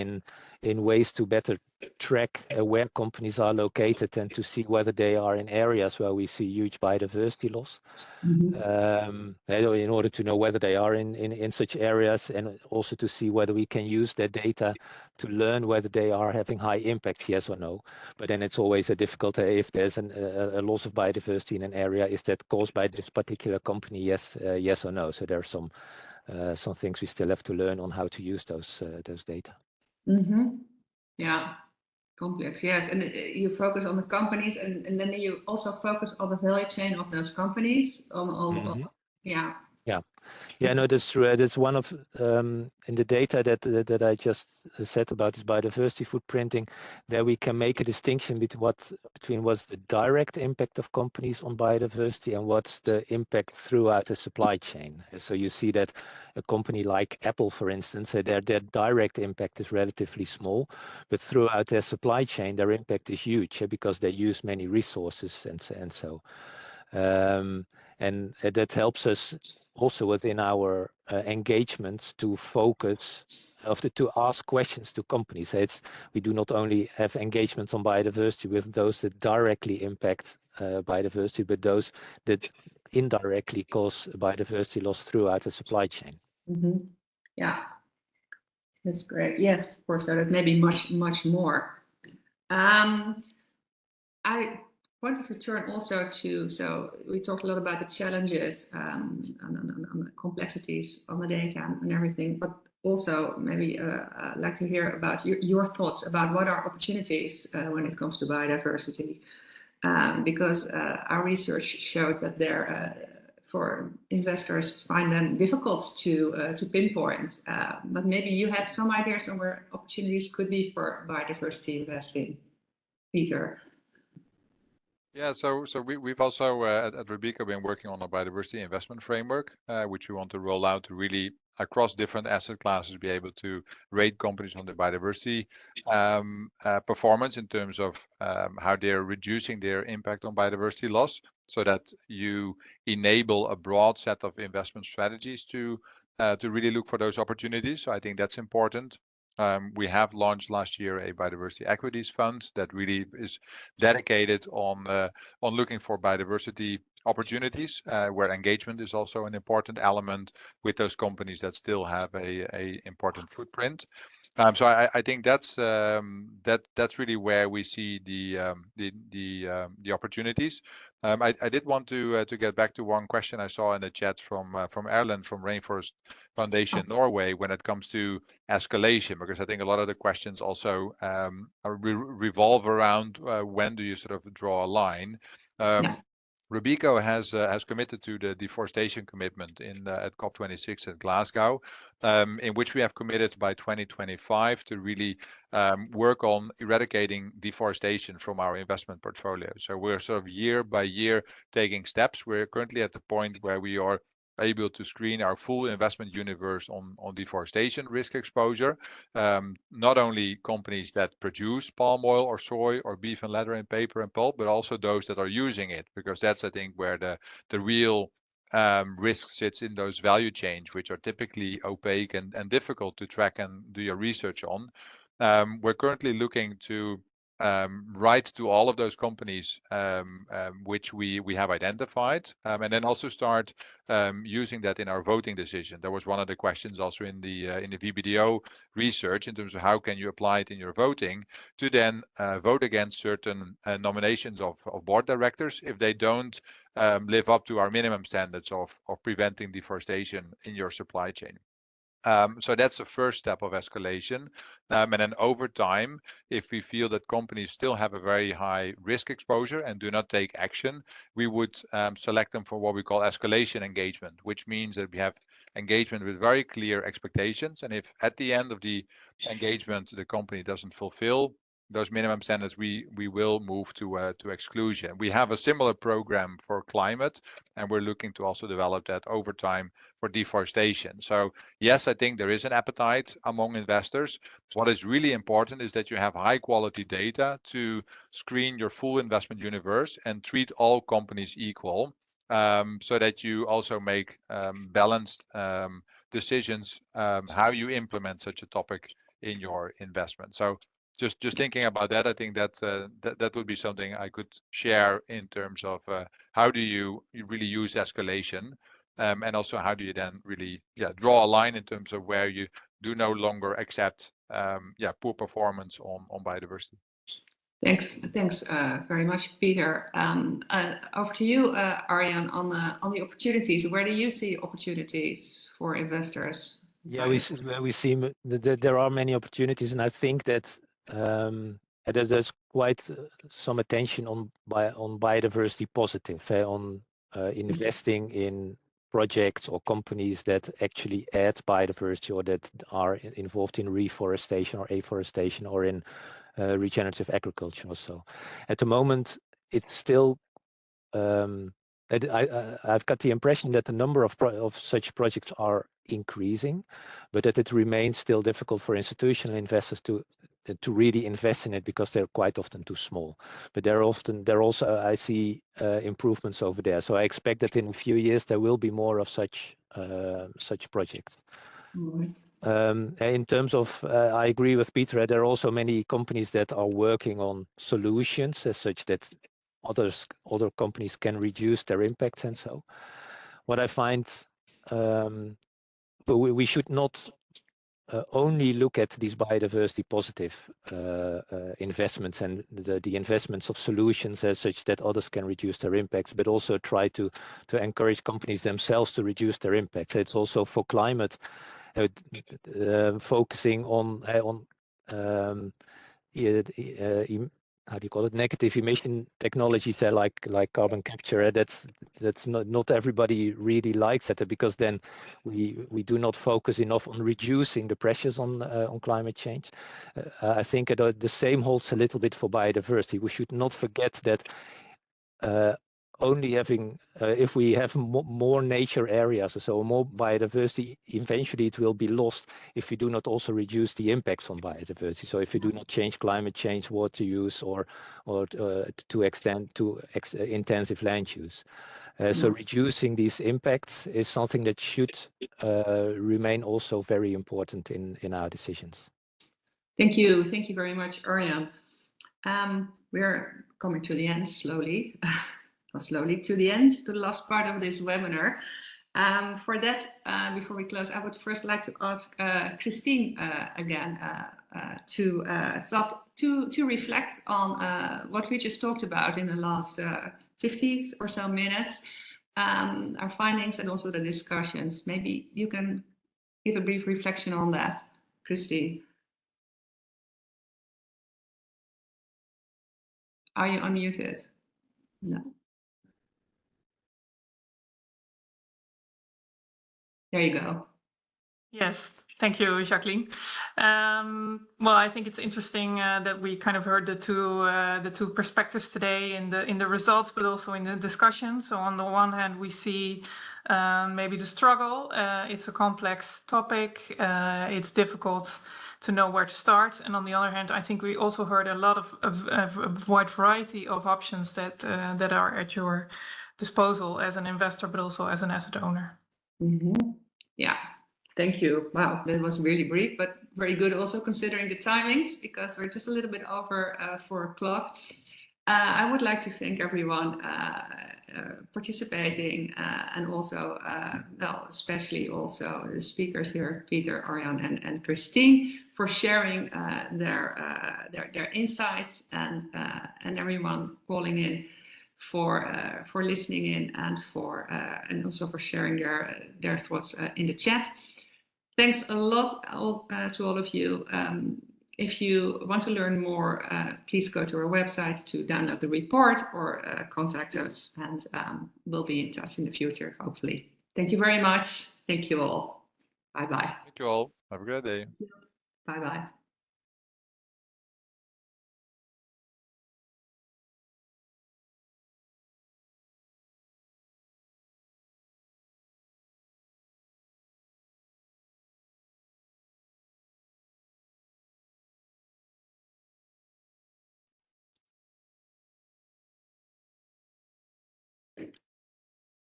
in ways to better track where companies are located and to see whether they are in areas where we see huge biodiversity loss. In order to know whether they are in such areas, and also to see whether we can use that data to learn whether they are having high impacts, yes or no. But then it's always a difficulty if there's a loss of biodiversity in an area, is that caused by this particular company, yes or no. So there are some things we still have to learn on how to use those data. Yeah, complex, yes. And you focus on the companies, and then you also focus on the value chain of those companies. Yeah, no, that's true. That's one of in the data that I just said about this biodiversity footprinting. There we can make a distinction between what's the direct impact of companies on biodiversity and what's the impact throughout the supply chain. So you see that a company like Apple, for instance, their direct impact is relatively small, but throughout their supply chain, their impact is huge because they use many resources and so. And that helps us also within our engagements to focus to ask questions to companies. We do not only have engagements on biodiversity with those that directly impact biodiversity, but those that indirectly cause biodiversity loss throughout the supply chain. Yeah, that's great. Yes, of course, so that may be much more. I wanted to turn also to, so we talked a lot about the challenges and the complexities on the data and everything, but also maybe I'd like to hear about your thoughts about what are opportunities when it comes to biodiversity, because our research showed that for investors find them difficult to pinpoint, but maybe you have some ideas on where opportunities could be for biodiversity investing. Peter. Yeah, so we've also at Robeco been working on a biodiversity investment framework, which we want to roll out to really across different asset classes be able to rate companies on the biodiversity performance in terms of how they're reducing their impact on biodiversity loss, so that you enable a broad set of investment strategies to really look for those opportunities. So I think that's important. We have launched last year a biodiversity equities fund that really is dedicated on looking for biodiversity opportunities, where engagement is also an important element with those companies that still have a important footprint. So I think that's really where we see the opportunities. I did want to get back to one question I saw in the chat from Erlen from Rainforest Foundation Norway when it comes to escalation, because I think a lot of the questions also revolve around when do you sort of draw a line. Robeco has committed to the deforestation commitment at COP26 at Glasgow, in which we have committed by 2025 to really work on eradicating deforestation from our investment portfolio. So we're sort of year by year taking steps. We're currently at the point where we are able to screen our full investment universe on deforestation risk exposure. Not only companies that produce palm oil or soy or beef and leather and paper and pulp, but also those that are using it, because that's, I think, where the real risk sits in those value chains, which are typically opaque and difficult to track and do your research on. We're currently looking to write to all of those companies which we have identified, and then also start using that in our voting decision. That was one of the questions also in the VBDO research, in terms of how can you apply it in your voting to then vote against certain nominations of board directors if they don't live up to our minimum standards of preventing deforestation in your supply chain. So that's the first step of escalation. And then over time, if we feel that companies still have a very high risk exposure and do not take action, we would select them for what we call escalation engagement, which means that we have engagement with very clear expectations. And if at the end of the engagement the company doesn't fulfill those minimum standards, we will move to exclusion. We have a similar program for climate, and we're looking to also develop that over time for deforestation. So yes, I think there is an appetite among investors. What is really important is that you have high quality data to screen your full investment universe and treat all companies equal, so that you also make balanced decisions how you implement such a topic in your investment. So just thinking about that, I think that that would be something I could share in terms of how do you really use escalation, and also how do you then really draw a line in terms of where you do no longer accept poor performance on biodiversity. Thanks very much, Peter. Over to you, Arjan, on the opportunities. Where do you see opportunities for investors? Yeah, we see that there are many opportunities, and I think that there's quite some attention on biodiversity positive, on investing in projects or companies that actually add biodiversity or that are involved in reforestation or afforestation or in regenerative agriculture also. At the moment, it's still I've got the impression that the number of such projects are increasing, but that it remains still difficult for institutional investors to really invest in it because they're quite often too small. But they're also I see improvements over there. So I expect that in a few years there will be more of such projects. In terms of, I agree with Peter, there are also many companies that are working on solutions as such that other companies can reduce their impacts. And so what I find, we should not only look at these biodiversity positive investments and the investments of solutions as such that others can reduce their impacts, but also try to encourage companies themselves to reduce their impacts. It's also for climate, focusing on how do you call it, negative emission technologies like carbon capture. That's not everybody really likes it, because then we do not focus enough on reducing the pressures on climate change. I think the same holds a little bit for biodiversity. We should not forget that only having if we have more nature areas, so more biodiversity, eventually it will be lost if we do not also reduce the impacts on biodiversity. So if we do not change climate change, water use, or to extend to intensive land use. So reducing these impacts is something that should remain also very important in our decisions. Thank you very much, Arjan. We're coming to the end slowly. To the last part of this webinar. For that, before we close, I would first like to ask Christine again to reflect on what we just talked about in the last 50 or so minutes, our findings and also the discussions. Maybe you can give a brief reflection on that, Christine. Are you unmuted? No. There you go. Yes, thank you, Jacqueline. Well, I think it's interesting that we kind of heard the two perspectives today in the results, but also in the discussion. So on the one hand, we see maybe the struggle. It's a complex topic. It's difficult to know where to start. And on the other hand, I think we also heard a lot of a wide variety of options that are at your disposal as an investor, but also as an asset owner. Mm-hmm. Yeah, thank you. Wow, that was really brief, but very good also considering the timings, because we're just a little bit over 4 o'clock. I would like to thank everyone participating and also, well, especially also the speakers here, Peter, Arjan, and Christine, for sharing their insights, and everyone calling in for listening in and also for sharing their thoughts in the chat. Thanks a lot to all of you. If you want to learn more, please go to our website to download the report or contact us, and we'll be in touch in the future, hopefully. Thank you very much. Thank you all. Bye-bye. Thank you all. Have a great day. Bye-bye.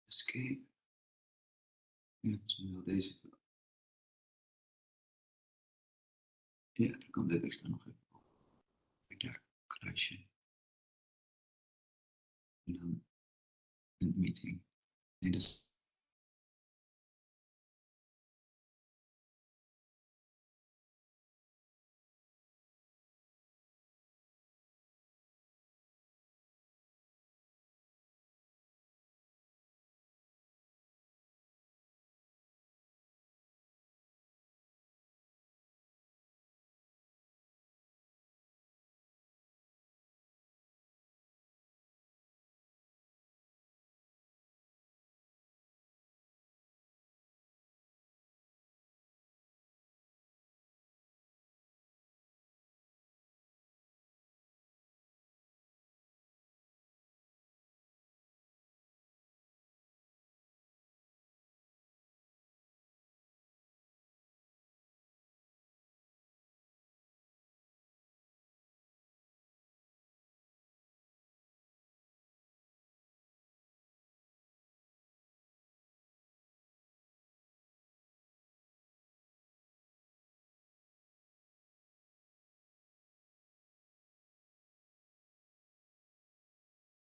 Escape. Ja, deze. Ja, dan kan WebEx er nog even op. Daar, kruisje. En dan een meeting. Nee, dat is